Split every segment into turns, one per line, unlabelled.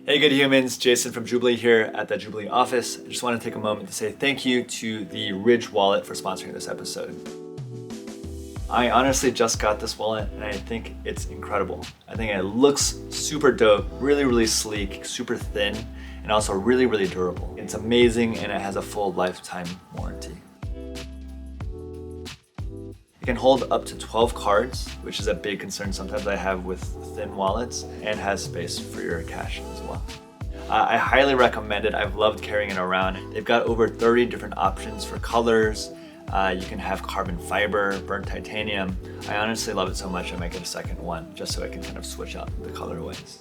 Hey good humans, Jason from Jubilee here at the Jubilee office. I just want to take a moment to say thank you to the Ridge wallet for sponsoring this episode. I honestly just got this wallet and I think it's incredible. I think it looks super dope, really sleek, super thin, and also really durable. It's amazing and it has a full lifetime warranty. It can hold up to 12 cards, which is a big concern sometimes I have with thin wallets, and has space for your cash as well. I highly recommend it. I've loved carrying it around. They've got over 30 different options for colors. You can have carbon fiber, burnt titanium. I honestly love it so much I might get a second one just so I can kind of switch out the colorways.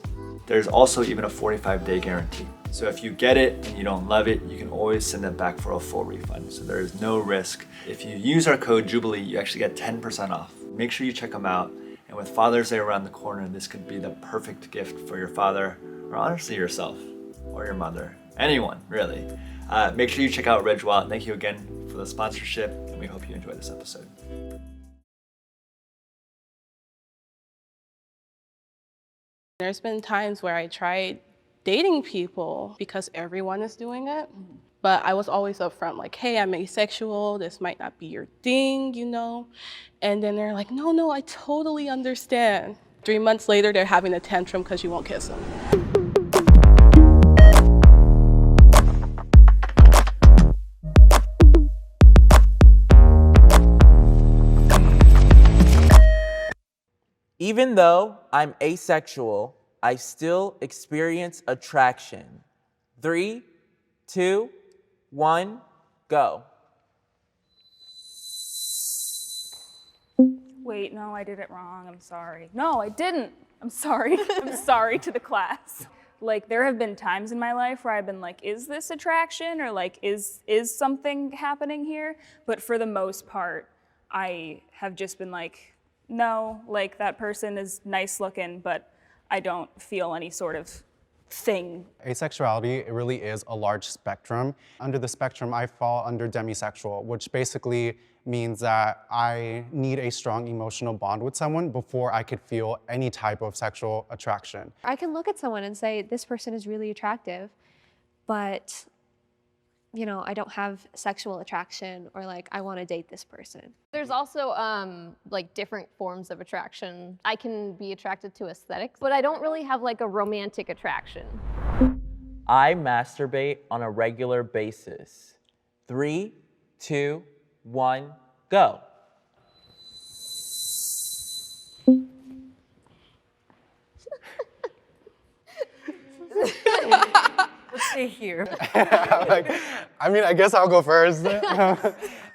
There's also even a 45-day guarantee. So if you get it and you don't love it, you can always send it back for a full refund. So there is no risk. If you use our code Jubilee, you actually get 10% off. Make sure you check them out. And with Father's Day around the corner, this could be the perfect gift for your father, or honestly yourself, or your mother, anyone really. Make sure you check out Ridge Wallet. Thank you again for the sponsorship, and we hope you enjoy this episode.
There's been times where I tried dating people because everyone is doing it, but I was always upfront, like, hey, I'm asexual, this might not be your thing, you know? And then they're like, no, I totally understand. 3 months later, they're having a tantrum because you won't kiss them.
Even though I'm asexual, I still experience attraction. 3, 2, 1, go.
Wait, no, I did it wrong. I'm sorry. No, I didn't. I'm sorry. I'm sorry to the class. Like, there have been times in my life where I've been like, is this attraction? Or like, is something happening here? But for the most part, I have just been like, no, like that person is nice looking, but I don't feel any sort of thing.
Asexuality, it really is a large spectrum. Under the spectrum, I fall under demisexual, which basically means that I need a strong emotional bond with someone before I could feel any type of sexual attraction.
I can look at someone and say, this person is really attractive, but you know, I don't have sexual attraction, or like, I want to date this person.
There's also like different forms of attraction. I can be attracted to aesthetics, but I don't really have like a romantic attraction.
I masturbate on a regular basis. 3, 2, 1, go.
Let's stay here.
I mean, I guess I'll go first. The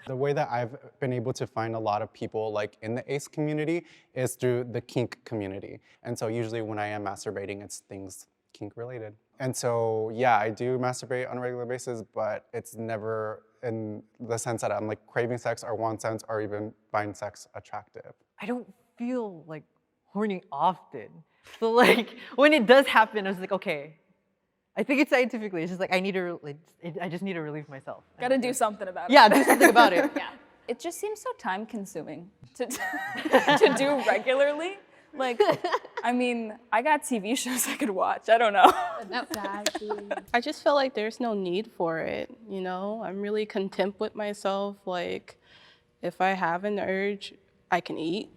way that I've been able to find a lot of people like in the ace community is through the kink community. And so usually when I am masturbating, it's things kink related. And so, yeah, I do masturbate on a regular basis, but it's never in the sense that I'm like craving sex or want sex or even find sex attractive.
I don't feel like horny often. So like when it does happen, I was like, okay. I think it's scientifically, it's just like I just need to relieve myself.
Gotta do something about it.
Yeah, do something about it.
Yeah. It just seems so time consuming to do regularly. Like, I mean, I got TV shows I could watch. I don't know.
I just feel like there's no need for it, you know? I'm really content with myself. Like, if I have an urge, I can eat.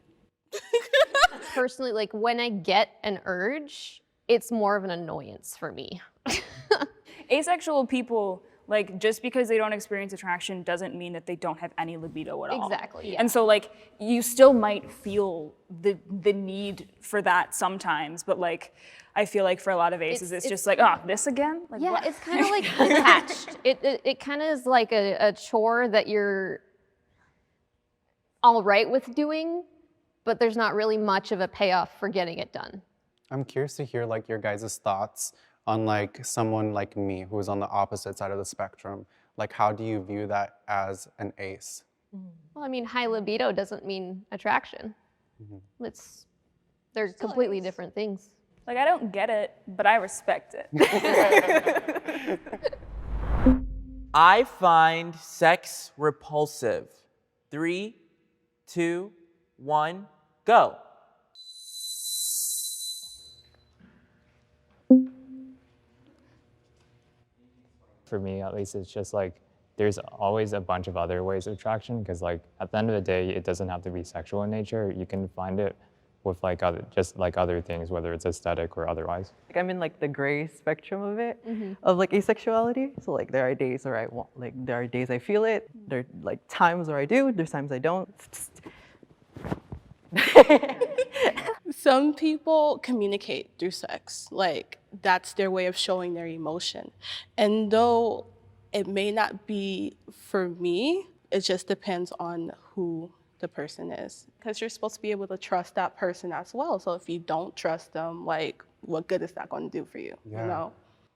Personally, like when I get an urge, it's more of an annoyance for me.
Asexual people, like, just because they don't experience attraction doesn't mean that they don't have any libido at all.
Exactly, yeah.
And so, like, you still might feel the need for that sometimes, but, like, I feel like for a lot of aces, it's just like, oh, this again? Like,
Yeah,
what?
it's kind of like detached. It kind of is like a chore that you're all right with doing, but there's not really much of a payoff for getting it done.
I'm curious to hear like your guys' thoughts on like someone like me who is on the opposite side of the spectrum. Like, how do you view that as an ace?
Well, I mean, high libido doesn't mean attraction. They're completely different things.
Like, I don't get it, but I respect it.
I find sex repulsive. 3, 2, 1, go.
for me at least, it's just like there's always a bunch of other ways of attraction, because like at the end of the day, it doesn't have to be sexual in nature. You can find it with like other things, whether it's aesthetic or otherwise.
Like I'm in like the gray spectrum of it, of like asexuality. So like there are days where there are days I feel it. There are like times where I do, there's times I don't.
Some people communicate through sex, like that's their way of showing their emotion. And though it may not be for me, it just depends on who the person is. Because you're supposed to be able to trust that person as well. So if you don't trust them, like what good is that going to do for you, you know?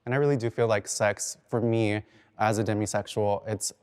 And I really do feel like sex, for me, as a demisexual, it's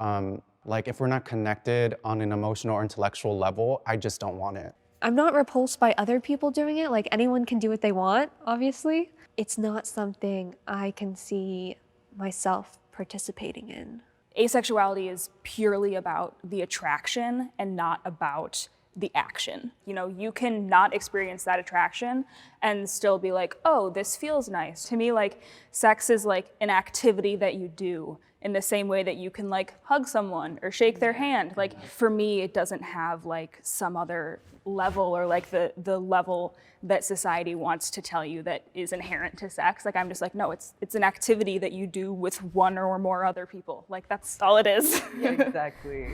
like if we're not connected on an emotional or intellectual level, I just don't want it.
I'm not repulsed by other people doing it. Like anyone can do what they want, obviously. It's not something I can see myself participating in.
Asexuality is purely about the attraction and not about the action. You know, you can not experience that attraction and still be like, oh, this feels nice. To me, like, sex is like an activity that you do in the same way that you can like hug someone or shake their hand. Like, for me, it doesn't have like some other level or like the level that society wants to tell you that is inherent to sex. Like, I'm just like, no, it's an activity that you do with one or more other people. Like, that's all it is.
Exactly.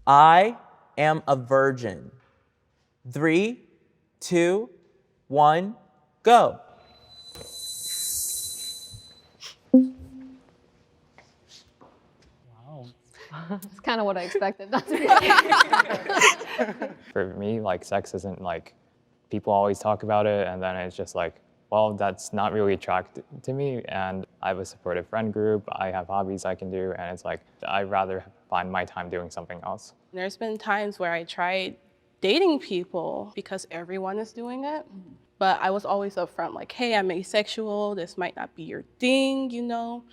I am a virgin. 3, 2, 1, go.
It's kind of what I expected. Not to be.
For me, like sex isn't like, people always talk about it and then it's just like, well, that's not really attractive to me, and I have a supportive friend group, I have hobbies I can do, and it's like, I'd rather find my time doing something else.
There's been times where I tried dating people because everyone is doing it, but I was always upfront, like, hey, I'm asexual, this might not be your thing, you know?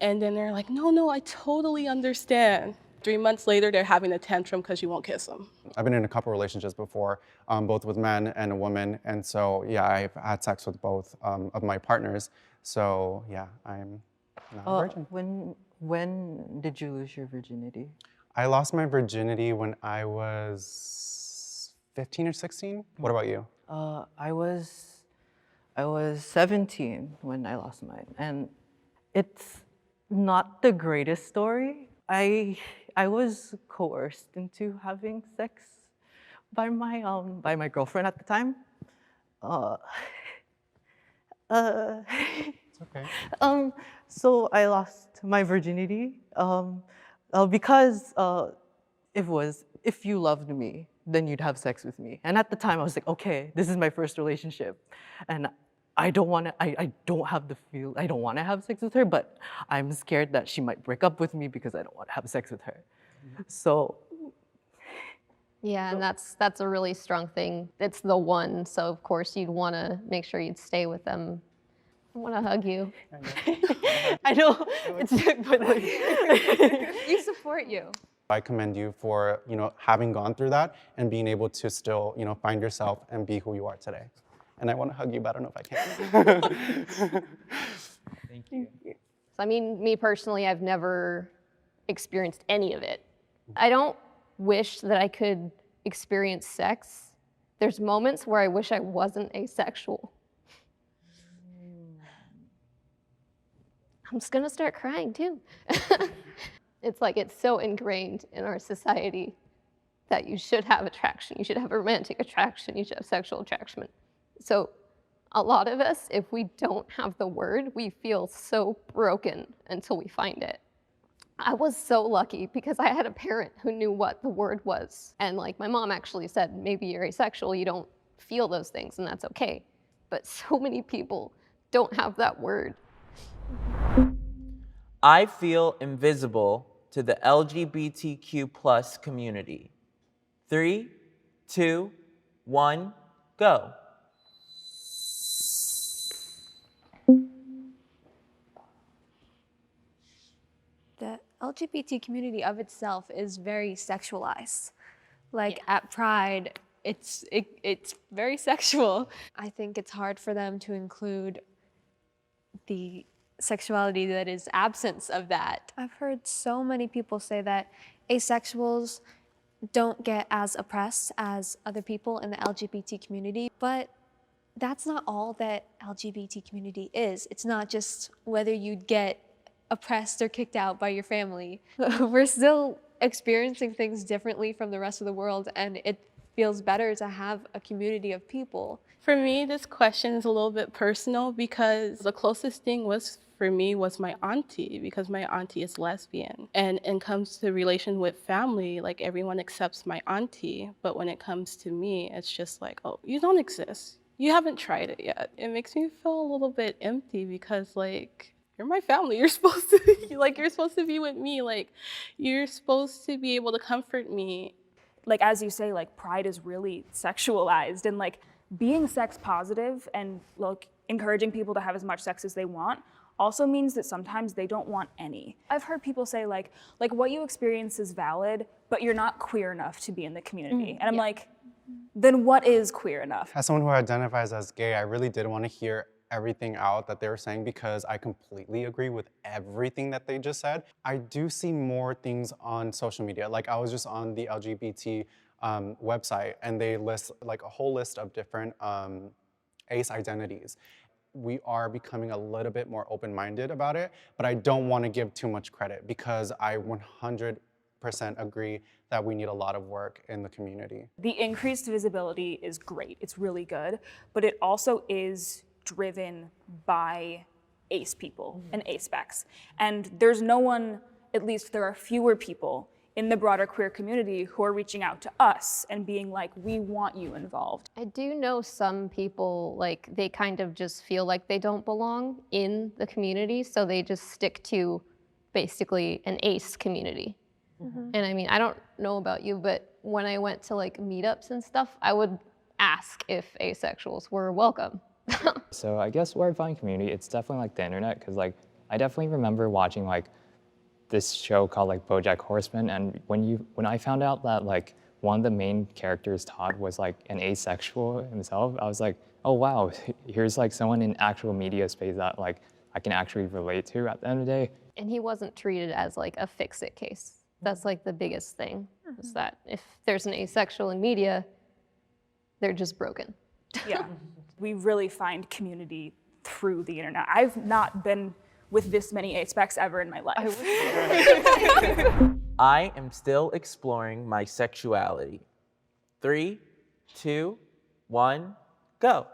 And then they're like, no, I totally understand. 3 months later, they're having a tantrum because you won't kiss them.
I've been in a couple relationships before, both with men and a woman, and so yeah, I've had sex with both of my partners. So yeah, I'm not a virgin.
When did you lose your virginity?
I lost my virginity when I was 15 or 16. What about you?
I was 17 when I lost mine, and it's not the greatest story. I was coerced into having sex by my girlfriend at the time.
It's okay.
So I lost my virginity because it was, if you loved me, then you'd have sex with me. And at the time I was like, okay, this is my first relationship, and I don't want to have sex with her, but I'm scared that she might break up with me because I don't want to have sex with her. So
Yeah, and that's a really strong thing. It's the one, so of course you'd want to make sure you'd stay with them. I want to hug you.
I know, but like,
We support you.
I commend you for, having gone through that and being able to still, find yourself and be who you are today. And I want to hug you, but I don't know if I can.
Thank you.
So, I mean, me personally, I've never experienced any of it. I don't wish that I could experience sex. There's moments where I wish I wasn't asexual. I'm just gonna start crying too. It's like, it's so ingrained in our society that you should have attraction, you should have a romantic attraction, you should have sexual attraction. So a lot of us, if we don't have the word, we feel so broken until we find it. I was so lucky because I had a parent who knew what the word was. And like my mom actually said, maybe you're asexual, you don't feel those things and that's okay. But so many people don't have that word.
I feel invisible to the LGBTQ plus community. 3, 2, 1, go.
The LGBT community of itself is very sexualized. Like at Pride, it's very sexual. I think it's hard for them to include the sexuality that is absence of that. I've heard so many people say that asexuals don't get as oppressed as other people in the LGBT community, but that's not all that LGBT community is. It's not just whether you'd get oppressed or kicked out by your family. We're still experiencing things differently from the rest of the world, and it feels better to have a community of people.
For me, this question is a little bit personal because the closest thing for me was my auntie, because my auntie is lesbian. And it comes to relation with family, like everyone accepts my auntie, but when it comes to me, it's just like, oh, you don't exist. You haven't tried it yet. It makes me feel a little bit empty because like, you're my family. You're supposed to you're supposed to be with me. Like, you're supposed to be able to comfort me.
Like, as you say, like, pride is really sexualized, and like being sex positive and like encouraging people to have as much sex as they want also means that sometimes they don't want any. I've heard people say like what you experience is valid, but you're not queer enough to be in the community. And I'm like, then what is queer enough?
As someone who identifies as gay, I really did want to hear everything out that they were saying because I completely agree with everything that they just said. I do see more things on social media. Like I was just on the LGBT website and they list like a whole list of different ace identities. We are becoming a little bit more open-minded about it, but I don't want to give too much credit because I 100% agree that we need a lot of work in the community.
The increased visibility is great, it's really good, but it also is driven by ace people and ace specs. And there's no one, at least there are fewer people in the broader queer community who are reaching out to us and being like, we want you involved.
I do know some people, like, they kind of just feel like they don't belong in the community, so they just stick to basically an ace community. And I mean, I don't know about you, but when I went to like meetups and stuff, I would ask if asexuals were welcome.
So I guess where I find community, it's definitely like the internet, because like I definitely remember watching like this show called like BoJack Horseman, and when I found out that like one of the main characters, Todd, was like an asexual himself, I was like, oh wow, here's like someone in actual media space that like I can actually relate to at the end of the day.
And he wasn't treated as like a fix-it case. That's like the biggest thing, is that if there's an asexual in media, they're just broken.
Yeah, we really find community through the internet. I've not been with this many ace specs ever in my life.
I am still exploring my sexuality. 3, 2, 1, go.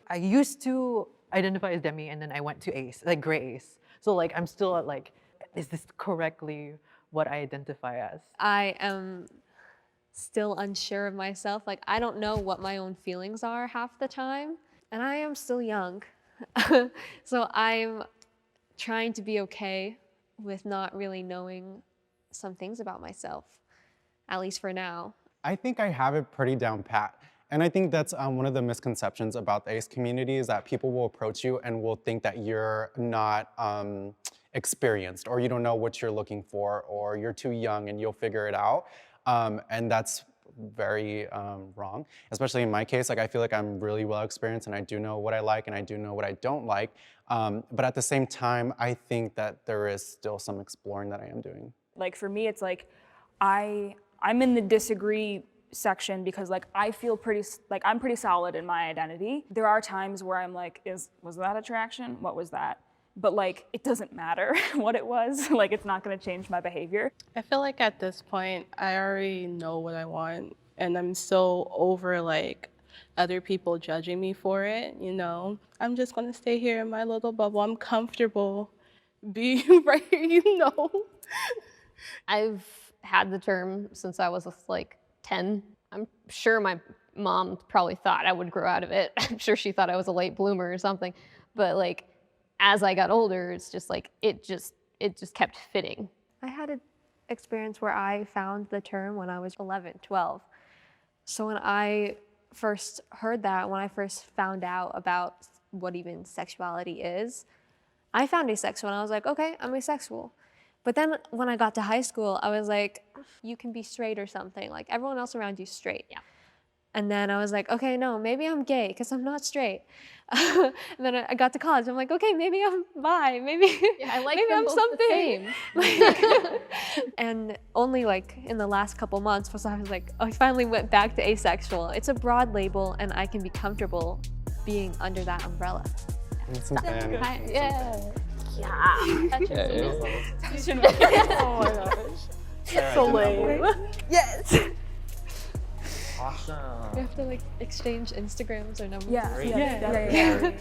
I used to identify as demi and then I went to ace, like gray ace. So like I'm still at like, is this correctly what I identify as?
I am still unsure of myself. Like, I don't know what my own feelings are half the time, and I am still young. So I'm trying to be okay with not really knowing some things about myself, at least for now.
I think I have it pretty down pat. And I think that's one of the misconceptions about the ace community is that people will approach you and will think that you're not experienced, or you don't know what you're looking for, or you're too young and you'll figure it out. And that's very wrong, especially in my case. Like, I feel like I'm really well experienced and I do know what I like and I do know what I don't like. But at the same time, I think that there is still some exploring that I am doing. Like,
for me, it's like, I'm in the disagree section because like I feel I'm pretty solid in my identity. There are times where I'm like, was that attraction? What was that? But like, it doesn't matter what it was. Like, it's not gonna change my behavior.
I feel like at this point, I already know what I want, and I'm so over like other people judging me for it, you know? I'm just gonna stay here in my little bubble. I'm comfortable being right here, you know?
I've had the term since I was like 10. I'm sure my mom probably thought I would grow out of it. I'm sure she thought I was a late bloomer or something. But like, as I got older, it's just like, it just kept fitting.
I had an experience where I found the term when I was 11, 12. So when I first heard that, when I first found out about what even sexuality is, I found asexual and I was like, okay, I'm asexual. But then when I got to high school, I was like, you can be straight or something. Like everyone else around you is straight.
Yeah.
And then I was like, okay, no, maybe I'm gay because I'm not straight. And then I got to college. I'm like, okay, maybe I'm bi. Maybe,
Yeah, I like
maybe
them
I'm
both
something.
the same.
And only like in the last couple months, I was like, I finally went back to asexual. It's a broad label, and I can be comfortable being under that umbrella.
Yeah.
Oh my gosh. So lame.
Yes.
Awesome.
We have to like exchange Instagrams or numbers.
Yeah.
Yeah.